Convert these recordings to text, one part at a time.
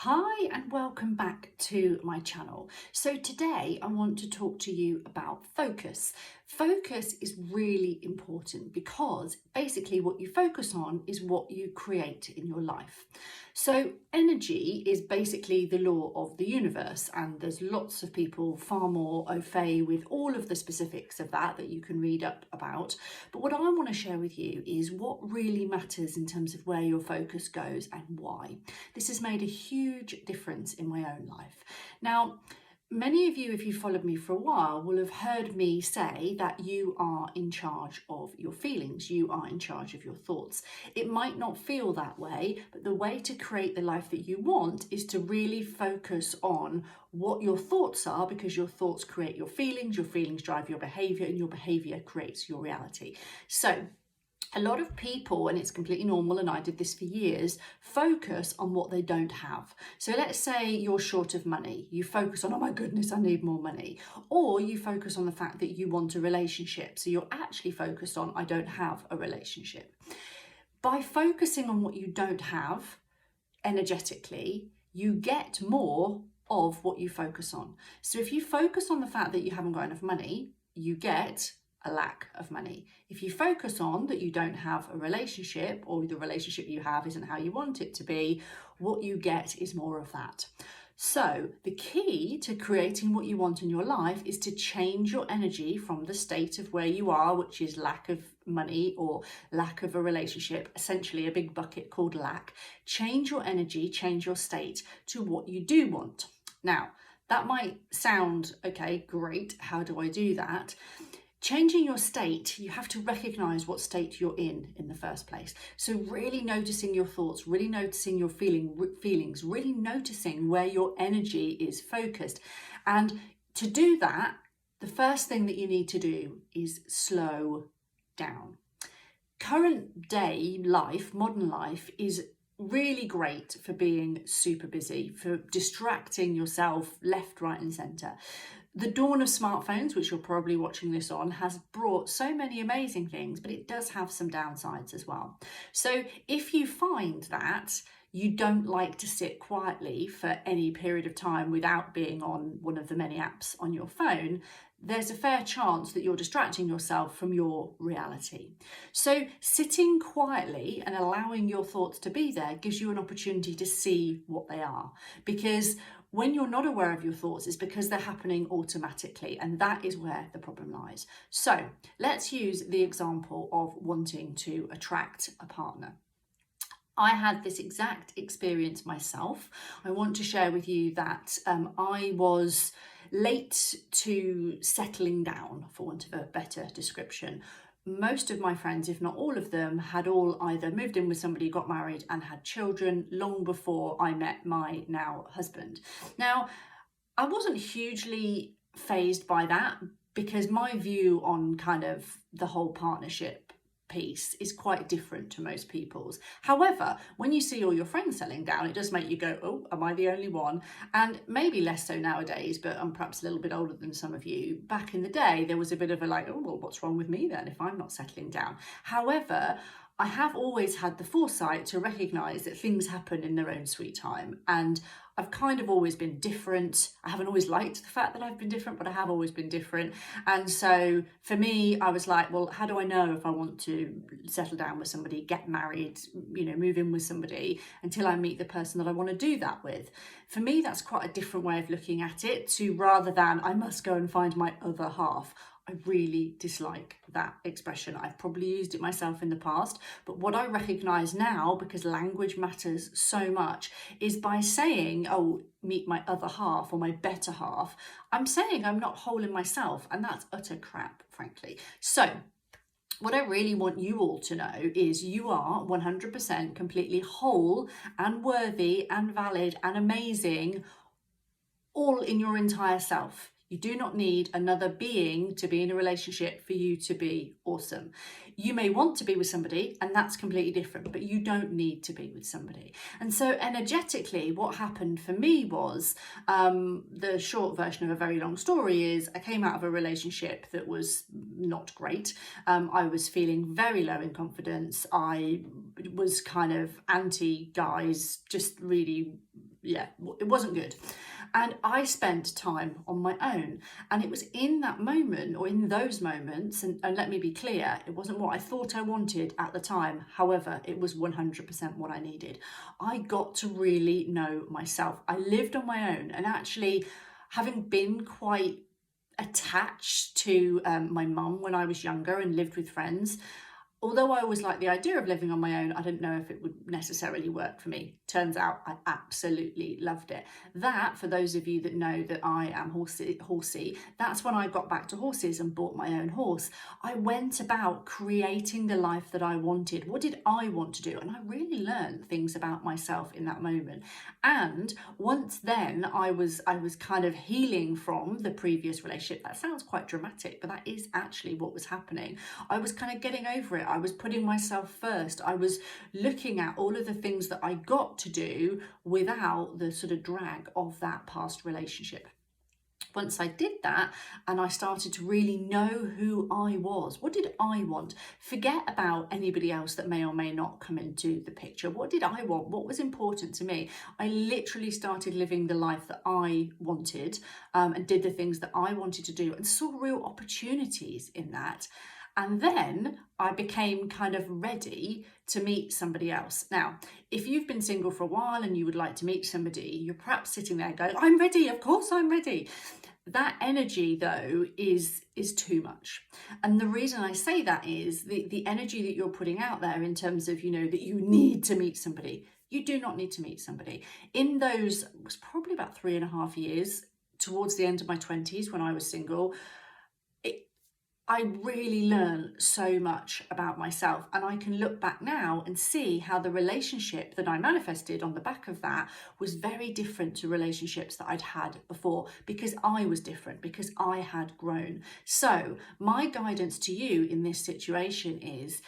Hi and welcome back to my channel. So today I want to talk to you about focus. Focus is really important because basically what you focus on is what you create in your life. So energy is basically the law of the universe, and there's lots of people far more au fait with all of the specifics of that you can read up about. But what I want to share with you is what really matters in terms of where your focus goes and why. This has made a huge difference in my own life. Now, many of you, if you've followed me for a while, will have heard me say that you are in charge of your feelings, you are in charge of your thoughts. It might not feel that way, but the way to create the life that you want is to really focus on what your thoughts are, because your thoughts create your feelings drive your behaviour, and your behaviour creates your reality. So a lot of people, and it's completely normal, and I did this for years, focus on what they don't have. So let's say you're short of money. You focus on, oh my goodness, I need more money. Or you focus on the fact that you want a relationship. So you're actually focused on, I don't have a relationship. By focusing on what you don't have energetically, you get more of what you focus on. So if you focus on the fact that you haven't got enough money, you get a lack of money. If you focus on that you don't have a relationship, or the relationship you have isn't how you want it to be, what you get is more of that. So the key to creating what you want in your life is to change your energy from the state of where you are, which is lack of money or lack of a relationship, essentially a big bucket called lack. Change your energy, change your state to what you do want. Now, that might sound, okay, great. How do I do that? Changing your state, you have to recognize what state you're in the first place. So really noticing your thoughts, really noticing your feelings, really noticing where your energy is focused. And to do that, the first thing that you need to do is slow down. Current day life, modern life, is really great for being super busy, for distracting yourself left, right and centre. The dawn of smartphones, which you're probably watching this on, has brought so many amazing things, but it does have some downsides as well. So if you find that you don't like to sit quietly for any period of time without being on one of the many apps on your phone, there's a fair chance that you're distracting yourself from your reality. So sitting quietly and allowing your thoughts to be there gives you an opportunity to see what they are, because when you're not aware of your thoughts, it's because they're happening automatically, and that is where the problem lies. So let's use the example of wanting to attract a partner. I had this exact experience myself. I want to share with you that I was late to settling down, for want of a better description. Most of my friends, if not all of them, had all either moved in with somebody, got married and had children long before I met my now husband. Now, I wasn't hugely fazed by that, because my view on kind of the whole partnership piece is quite different to most people's. However, when you see all your friends settling down, it does make you go, oh, am I the only one? And maybe less so nowadays, but I'm perhaps a little bit older than some of you. Back in the day, there was a bit of a like, oh, well, what's wrong with me then if I'm not settling down? However, I have always had the foresight to recognise that things happen in their own sweet time, and I've kind of always been different. I haven't always liked the fact that I've been different, but I have always been different. And so for me, I was like, well, how do I know if I want to settle down with somebody, get married, move in with somebody until I meet the person that I want to do that with? For me, that's quite a different way of looking at it, to rather than I must go and find my other half. I really dislike that expression. I've probably used it myself in the past, but what I recognise now, because language matters so much, is by saying, oh, meet my other half or my better half, I'm saying I'm not whole in myself, and that's utter crap, frankly. So what I really want you all to know is you are 100% completely whole and worthy and valid and amazing, all in your entire self. You do not need another being to be in a relationship for you to be awesome. You may want to be with somebody, and that's completely different, but you don't need to be with somebody. And so energetically, what happened for me was, the short version of a very long story is, I came out of a relationship that was not great. I was feeling very low in confidence. I was kind of anti guys, just really yeah, it wasn't good. And I spent time on my own. And it was in that moment, or in those moments, and let me be clear, it wasn't what I thought I wanted at the time. However, it was 100% what I needed. I got to really know myself. I lived on my own, and actually, having been quite attached to my mum when I was younger and lived with friends, although I always liked the idea of living on my own, I didn't know if it would necessarily work for me. Turns out I absolutely loved it. That, for those of you that know that I am horsey, that's when I got back to horses and bought my own horse. I went about creating the life that I wanted. What did I want to do? And I really learned things about myself in that moment. And once then, I was kind of healing from the previous relationship. That sounds quite dramatic, but that is actually what was happening. I was kind of getting over it. I was putting myself first. I was looking at all of the things that I got to do without the sort of drag of that past relationship. Once I did that and I started to really know who I was, what did I want? Forget about anybody else that may or may not come into the picture. What did I want? What was important to me? I literally started living the life that I wanted, and did the things that I wanted to do, and saw real opportunities in that. And then I became kind of ready to meet somebody else. Now, if you've been single for a while and you would like to meet somebody, you're perhaps sitting there going, I'm ready, of course I'm ready. That energy, though, is too much. And the reason I say that is the energy that you're putting out there in terms of, you know, that you need to meet somebody. You do not need to meet somebody. In those, it was probably about 3.5 years, towards the end of my 20s when I was single, I really learned so much about myself, and I can look back now and see how the relationship that I manifested on the back of that was very different to relationships that I'd had before, because I was different, because I had grown. So my guidance to you in this situation is,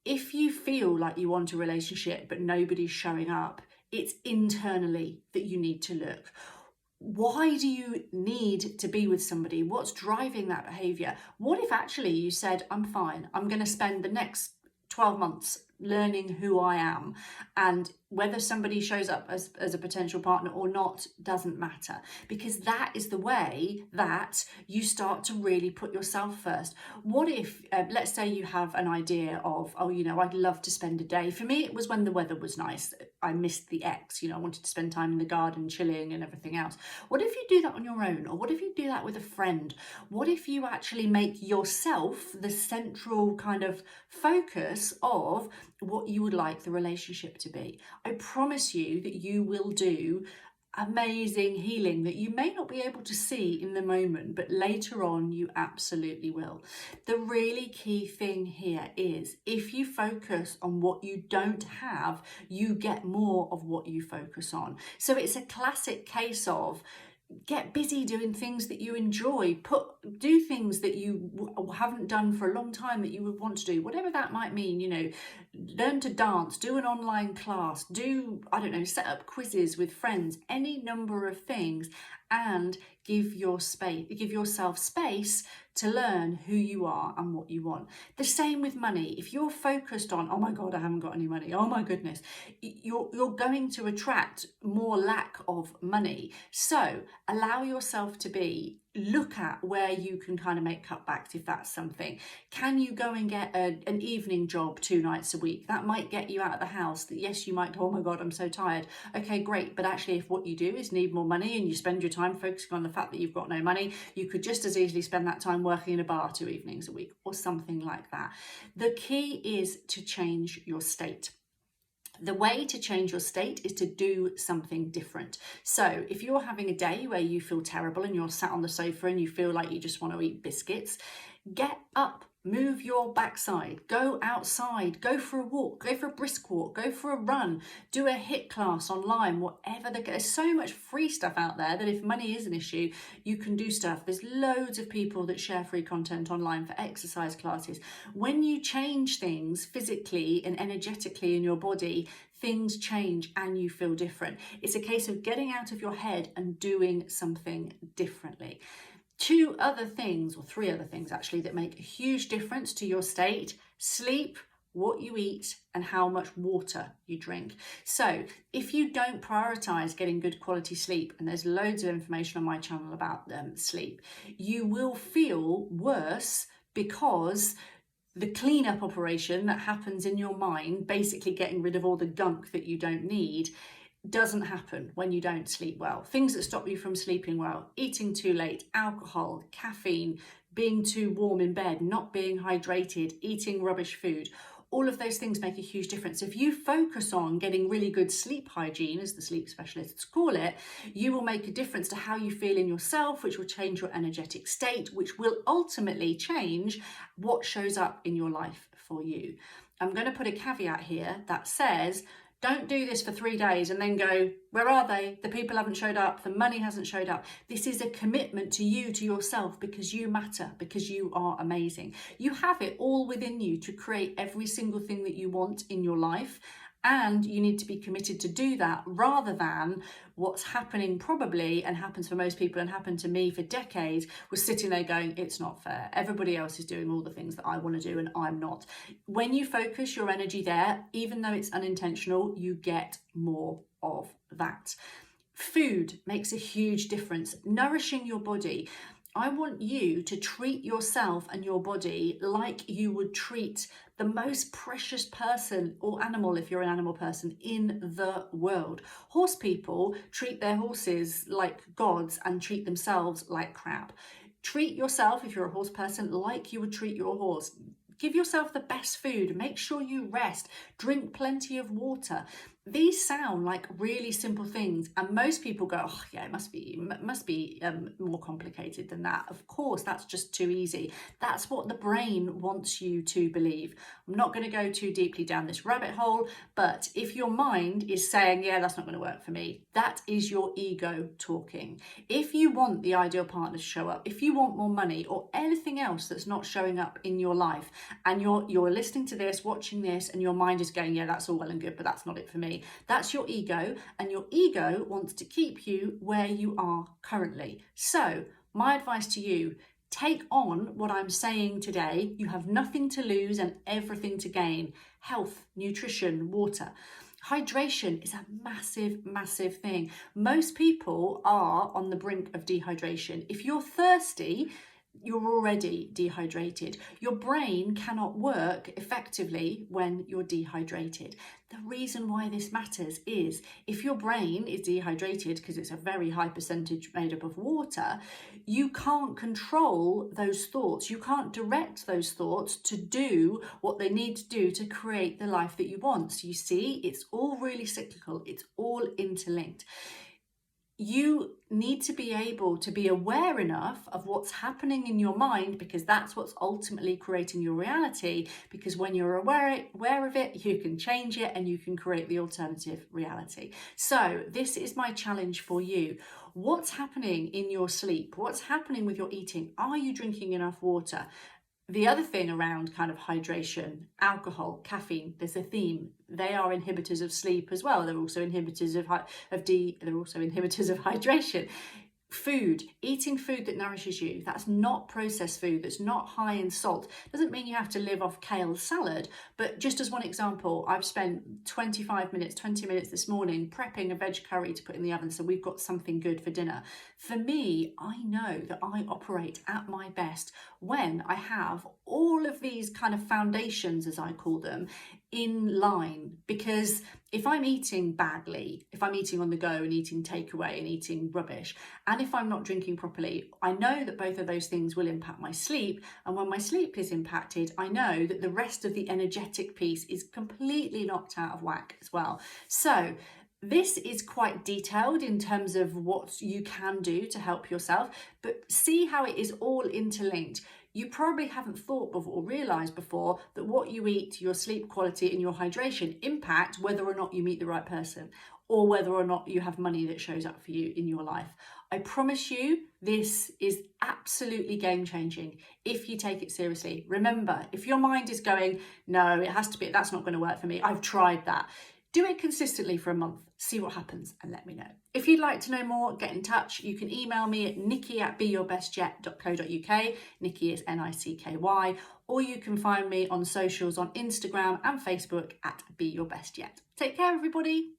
if you feel like you want a relationship but nobody's showing up, it's internally that you need to look. Why do you need to be with somebody? What's driving that behavior? What if actually you said, I'm fine, I'm going to spend the next 12 months learning who I am, and whether somebody shows up as a potential partner or not doesn't matter, because that is the way that you start to really put yourself first. What if, let's say you have an idea of, oh, you know, I'd love to spend a day. For me, it was when the weather was nice. I missed the ex, you know, I wanted to spend time in the garden, chilling and everything else. What if you do that on your own? Or what if you do that with a friend? What if you actually make yourself the central kind of focus of what you would like the relationship to be? I promise you that you will do amazing healing that you may not be able to see in the moment, but later on you absolutely will. The really key thing here is, if you focus on what you don't have, you get more of what you focus on. So it's a classic case of, get busy doing things that you enjoy. Do things that you haven't done for a long time that you would want to do, whatever that might mean. You know, learn to dance, do an online class, do, I don't know, set up quizzes with friends, any number of things, and give yourself space to learn who you are and what you want. The same with money. If you're focused on, oh my God, I haven't got any money, oh my goodness, you're going to attract more lack of money. So allow yourself to look at where you can kind of make cutbacks if that's something. Can you go and get an evening job 2 nights a week? That might get you out of the house. Yes, you might go, oh my God, I'm so tired. Okay, great. But actually, if what you do is need more money and you spend your time focusing on the fact that you've got no money, you could just as easily spend that time working in a bar 2 evenings a week or something like that. The key is to change your state. The way to change your state is to do something different. So if you're having a day where you feel terrible and you're sat on the sofa and you feel like you just want to eat biscuits, get up, move your backside, go outside, go for a walk, go for a brisk walk, go for a run, do a HIIT class online, whatever. There's so much free stuff out there that if money is an issue, you can do stuff. There's loads of people that share free content online for exercise classes. When you change things physically and energetically in your body, things change and you feel different. It's a case of getting out of your head and doing something differently. 3 other things actually that make a huge difference to your state: sleep, what you eat, and how much water you drink. So if you don't prioritize getting good quality sleep, and there's loads of information on my channel about sleep, you will feel worse, because the cleanup operation that happens in your mind, basically getting rid of all the gunk that you don't need, doesn't happen when you don't sleep well. Things that stop you from sleeping well: eating too late, alcohol, caffeine, being too warm in bed, not being hydrated, eating rubbish food. All of those things make a huge difference. If you focus on getting really good sleep hygiene, as the sleep specialists call it, you will make a difference to how you feel in yourself, which will change your energetic state, which will ultimately change what shows up in your life for you. I'm going to put a caveat here that says, don't do this for 3 days and then go, where are they? The people haven't showed up. The money hasn't showed up. This is a commitment to you, to yourself, because you matter, because you are amazing. You have it all within you to create every single thing that you want in your life. And you need to be committed to do that, rather than what's happening probably, and happens for most people and happened to me for decades, was sitting there going, it's not fair. Everybody else is doing all the things that I want to do and I'm not. When you focus your energy there, even though it's unintentional, you get more of that. Food makes a huge difference. Nourishing your body. I want you to treat yourself and your body like you would treat the most precious person or animal, if you're an animal person, in the world. Horse people treat their horses like gods and treat themselves like crap. Treat yourself, if you're a horse person, like you would treat your horse. Give yourself the best food. Make sure you rest. Drink plenty of water. These sound like really simple things, and most people go, oh yeah, it must be more complicated than that. Of course, that's just too easy. That's what the brain wants you to believe. I'm not going to go too deeply down this rabbit hole, but if your mind is saying, yeah, that's not going to work for me, that is your ego talking. If you want the ideal partner to show up, if you want more money or anything else that's not showing up in your life, and you're listening to this, watching this, and your mind is going, yeah, that's all well and good, but that's not it for me. That's your ego, and your ego wants to keep you where you are currently. So my advice to you, take on what I'm saying today. You have nothing to lose and everything to gain. Health, nutrition, water. Hydration is a massive, massive thing. Most people are on the brink of dehydration. If you're thirsty, you're already dehydrated. Your brain cannot work effectively when you're dehydrated. The reason why this matters is, if your brain is dehydrated, because it's a very high percentage made up of water, you can't control those thoughts. You can't direct those thoughts to do what they need to do to create the life that you want. So you see, it's all really cyclical. It's all interlinked. You need to be able to be aware enough of what's happening in your mind, because that's what's ultimately creating your reality. Because when you're aware of it, you can change it and you can create the alternative reality. So this is my challenge for you. What's happening in your sleep? What's happening with your eating? Are you drinking enough water? The other thing around kind of hydration, alcohol, caffeine, there's a theme. They are inhibitors of sleep as well. They're also inhibitors they're also inhibitors of hydration. Food, eating food that nourishes you, that's not processed food, that's not high in salt. Doesn't mean you have to live off kale salad, but just as one example, I've spent 20 minutes this morning prepping a veg curry to put in the oven, so we've got something good for dinner. For me, I know that I operate at my best when I have all of these kind of foundations, as I call them, in line. Because if I'm eating badly, if I'm eating on the go and eating takeaway and eating rubbish, and if I'm not drinking properly, I know that both of those things will impact my sleep. And when my sleep is impacted, I know that the rest of the energetic piece is completely knocked out of whack as well. So this is quite detailed in terms of what you can do to help yourself, but see how it is all interlinked. You probably haven't thought before or realised before that what you eat, your sleep quality and your hydration impact whether or not you meet the right person, or whether or not you have money that shows up for you in your life. I promise you, this is absolutely game-changing if you take it seriously. Remember, if your mind is going, no, it has to be, that's not going to work for me, I've tried that. Do it consistently for a month, see what happens and let me know. If you'd like to know more, get in touch. You can email me at nikki@beyourbestjet.co.uk. Nikki is Nicky, or you can find me on socials on Instagram and Facebook at Be Your Best Yet. Take care, everybody.